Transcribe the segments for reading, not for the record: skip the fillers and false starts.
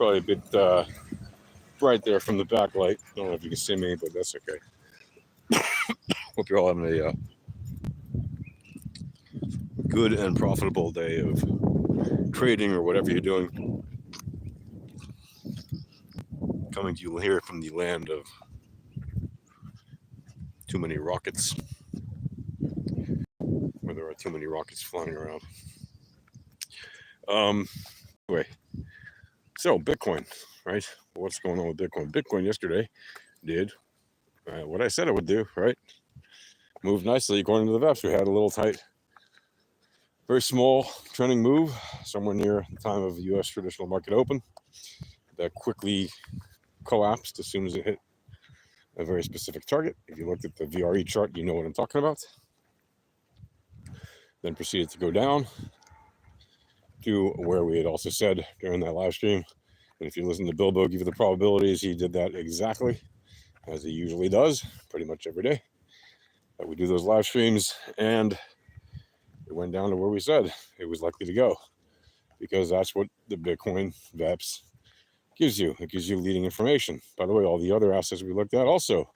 probably a bit bright there from the backlight. I don't know if you can see me, but that's okay. Hope you're all having a good and profitable day of trading or whatever you're doing. Coming to you here from the land of too many rockets, where there are too many rockets flying around. Anyway, so Bitcoin, right? What's going on with Bitcoin? Bitcoin yesterday did what I said it would do, right? Moved nicely according to the VEPS. We had a little tight, very small trending move somewhere near the time of the U.S. traditional market open that quickly collapsed as soon as it hit a very specific target. If you looked at the VRE chart, you know what I'm talking about. Then proceeded to go down to where we had also said during that live stream. And if you listen to Bilbo give you the probabilities, he did that exactly as he usually does pretty much every day that we do those live streams. And it went down to where we said it was likely to go, because that's what the Bitcoin VEPS gives you. It gives you leading information. By the way, all the other assets we looked at also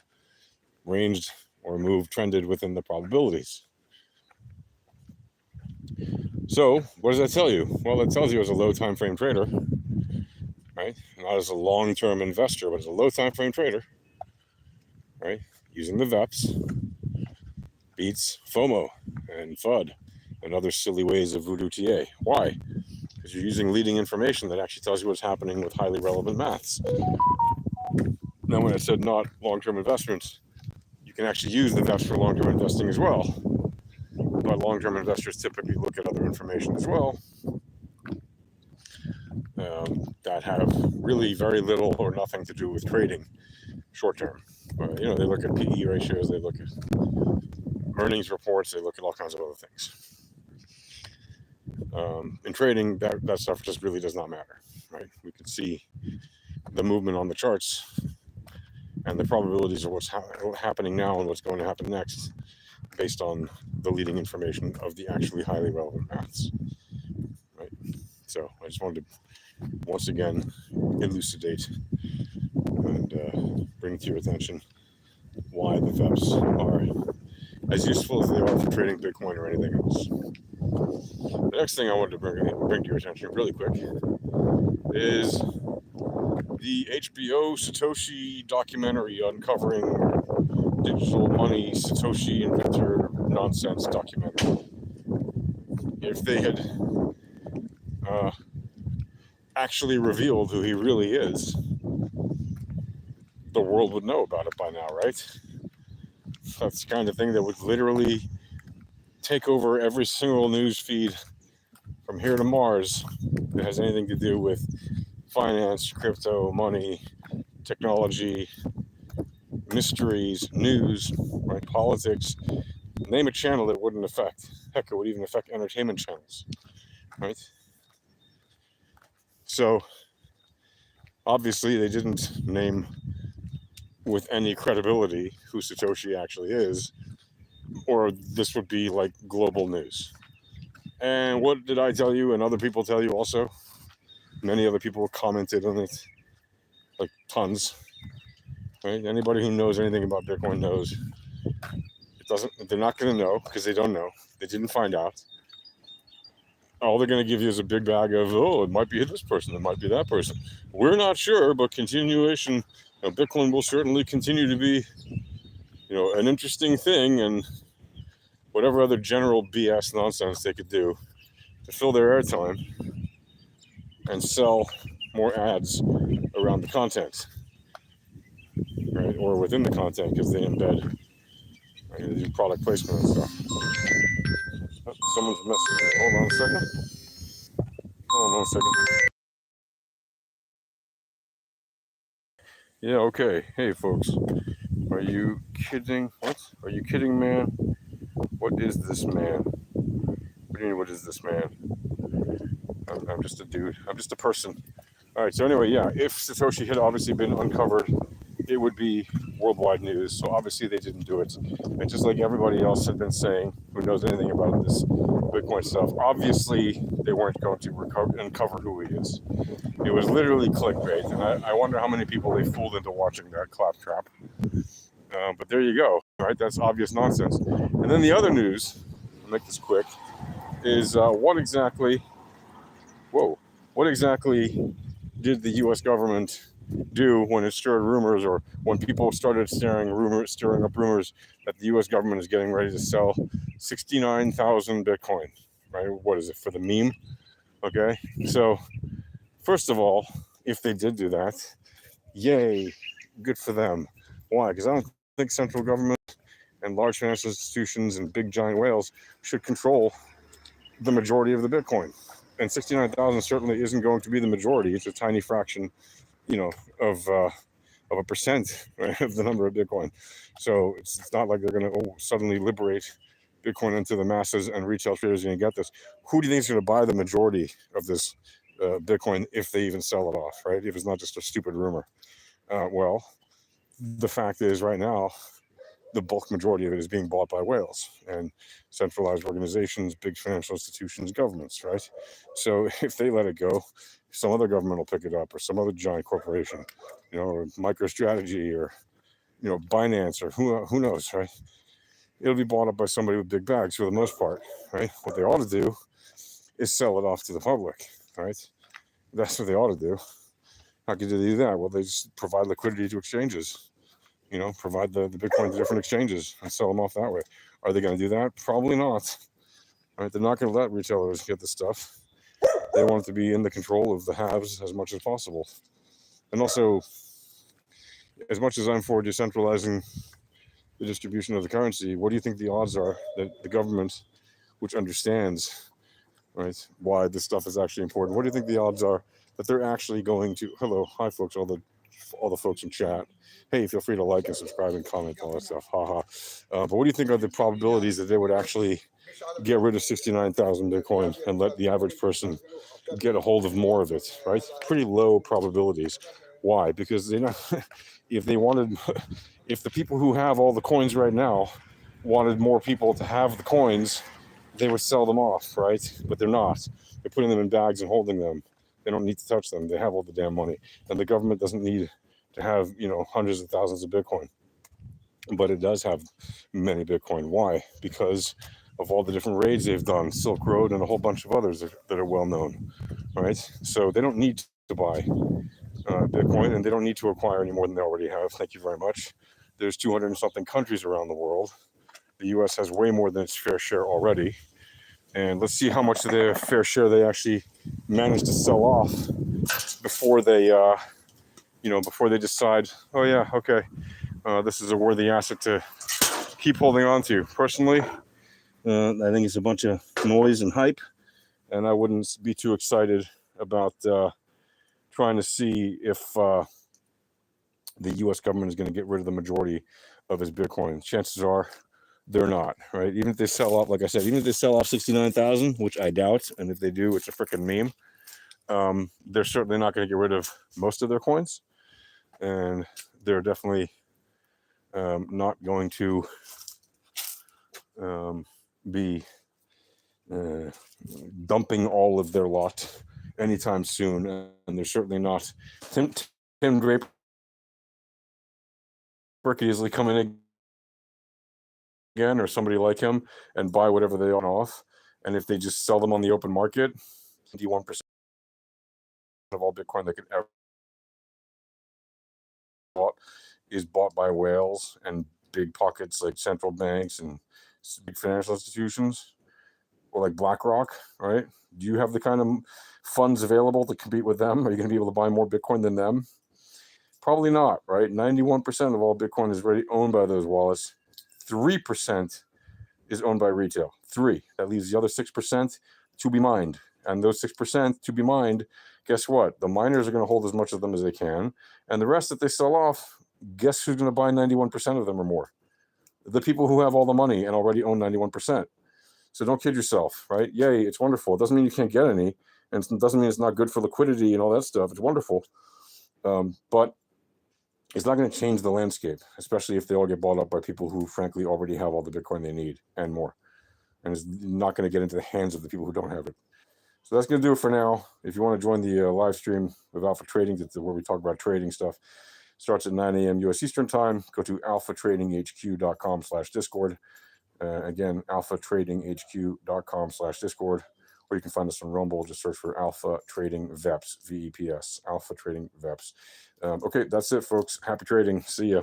ranged or moved, trended within the probabilities. So what does that tell you? Well, it tells you as a low time frame trader, right? Not as a long-term investor, but as a low time frame trader, right? Using the VEPS beats FOMO and FUD and other silly ways of voodoo TA. Why? Because you're using leading information that actually tells you what's happening with highly relevant maths. Now, when I said not long-term investments, you can actually use the VEPS for long-term investing as well. But long-term investors typically look at other information as well that have really very little or nothing to do with trading short-term. They look at PE ratios, they look at earnings reports, they look at all kinds of other things. In trading, that stuff just really does not matter, right? We can see the movement on the charts and the probabilities of what's happening now and what's going to happen next based on the leading information of the actually highly relevant maths, right? So I just wanted to, once again, elucidate and bring to your attention why the VEPS are as useful as they are for trading Bitcoin or anything else. The next thing I wanted to bring to your attention really quick is the HBO Satoshi documentary uncovering digital money Satoshi inventor nonsense documentary. If they had actually revealed who he really is, the world would know about it by now, right? That's the kind of thing that would literally take over every single news feed from here to Mars that has anything to do with finance, crypto, money, technology, mysteries, news, right? Politics. Name a channel that wouldn't affect. Heck, it would even affect entertainment channels, right? So obviously they didn't name with any credibility who Satoshi actually is, or this would be like global news. And what did I tell you and other people tell you also? Many other people commented on it, like tons, right? Anybody who knows anything about Bitcoin knows they're not going to know because they don't know. They didn't find out. All they're going to give you is a big bag of, it might be this person, it might be that person. We're not sure, but continuation, Bitcoin will certainly continue to be, an interesting thing, and whatever other general BS nonsense they could do to fill their airtime and sell more ads around the content, right? Or within the content, because they embed, right? They do product placement and stuff. Oh, someone's messaging me. Hold on a second. Yeah, okay. Hey, folks. Are you kidding? What? Are you kidding, man? What is this, man? What do you mean, what is this, man? I'm just a dude. I'm just a person. All right, so anyway, yeah, if Satoshi had obviously been uncovered it would be worldwide news. So obviously they didn't do it. And just like everybody else had been saying who knows anything about this Bitcoin stuff, obviously they weren't going to uncover who he is. It was literally clickbait. And I wonder how many people they fooled into watching that claptrap. But there you go, right? That's obvious nonsense. And then the other news, I'll make this quick, is what exactly did the U.S. government do when it stirred rumors, or when people started stirring up rumors that the U.S. government is getting ready to sell 69,000 Bitcoin, right? What is it, for the meme? Okay, so first of all, if they did do that, yay, good for them. Why? Because I don't think central government and large financial institutions and big giant whales should control the majority of the Bitcoin. And 69,000 certainly isn't going to be the majority. It's a tiny fraction, of a percent, right, of the number of Bitcoin. So it's not like they're going to suddenly liberate Bitcoin into the masses and retail traders are going to get this. Who do you think is going to buy the majority of this Bitcoin if they even sell it off, right? If it's not just a stupid rumor. Well, the fact is right now, the bulk majority of it is being bought by whales and centralized organizations, big financial institutions, governments, right? So if they let it go, some other government will pick it up, or some other giant corporation, or MicroStrategy, or Binance, or who knows, right? It'll be bought up by somebody with big bags for the most part, right? What they ought to do is sell it off to the public, right? That's what they ought to do. How could they do that? Well, they just provide liquidity to exchanges. Provide the Bitcoin to different exchanges and sell them off that way. Are they going to do that? Probably not. All right, they're not going to let retailers get the stuff. They want it to be in the control of the haves as much as possible. And also, as much as I'm for decentralizing the distribution of the currency, what do you think the odds are that the government, which understands, right, why this stuff is actually important, what do you think the odds are that they're actually going to, hi folks, all the folks in chat, hey, feel free to like and subscribe and comment, all that stuff, haha. But what do you think are the probabilities that they would actually get rid of 69,000 Bitcoin and let the average person get a hold of more of it, right? Pretty low probabilities. Why? Because if the people who have all the coins right now wanted more people to have the coins, they would sell them off, right? But they're not. They're putting them in bags and holding them. They don't need to touch them. They have all the damn money. And the government doesn't need to have, hundreds of thousands of Bitcoin. But it does have many Bitcoin. Why? Because of all the different raids they've done, Silk Road and a whole bunch of others that are well known, right? So they don't need to buy Bitcoin, and they don't need to acquire any more than they already have. Thank you very much. There's 200 and something countries around the world. The US has way more than its fair share already. And let's see how much of their fair share they actually manage to sell off before they, before they decide, oh yeah, okay, this is a worthy asset to keep holding on to. Personally, I think it's a bunch of noise and hype, and I wouldn't be too excited about trying to see if the U.S. government is going to get rid of the majority of its Bitcoin. Chances are they're not, right? Even if they sell off, like I said, even if they sell off 69,000, which I doubt, and if they do, it's a freaking meme, they're certainly not going to get rid of most of their coins, and they're definitely not going to be dumping all of their lot anytime soon, and they're certainly not. Tim Draper could easily come in again, or somebody like him, and buy whatever they own off, and if they just sell them on the open market, 91% of all Bitcoin they could ever bought is bought by whales and big pockets like central banks and big financial institutions, or like BlackRock, right? Do you have the kind of funds available to compete with them? Are you going to be able to buy more Bitcoin than them? Probably not, right? 91% of all Bitcoin is already owned by those wallets. 3% is owned by retail. 3. That leaves the other 6% to be mined. And those 6% to be mined, guess what? The miners are going to hold as much of them as they can. And the rest that they sell off, guess who's going to buy 91% of them or more? The people who have all the money and already own 91%. So don't kid yourself, right? Yay, it's wonderful. It doesn't mean you can't get any. And it doesn't mean it's not good for liquidity and all that stuff. It's wonderful. But it's not going to change the landscape, especially if they all get bought up by people who, frankly, already have all the Bitcoin they need and more. And it's not going to get into the hands of the people who don't have it. So that's going to do it for now. If you want to join the live stream of Alpha Trading, that's where we talk about trading stuff, starts at 9 a.m. U.S. Eastern Time. Go to alphatradinghq.com/Discord. Again, alphatradinghq.com/Discord. Or you can find us on Rumble. Just search for Alpha Trading VEPS, VEPS, Alpha Trading VEPS. Okay, that's it, folks. Happy trading. See ya.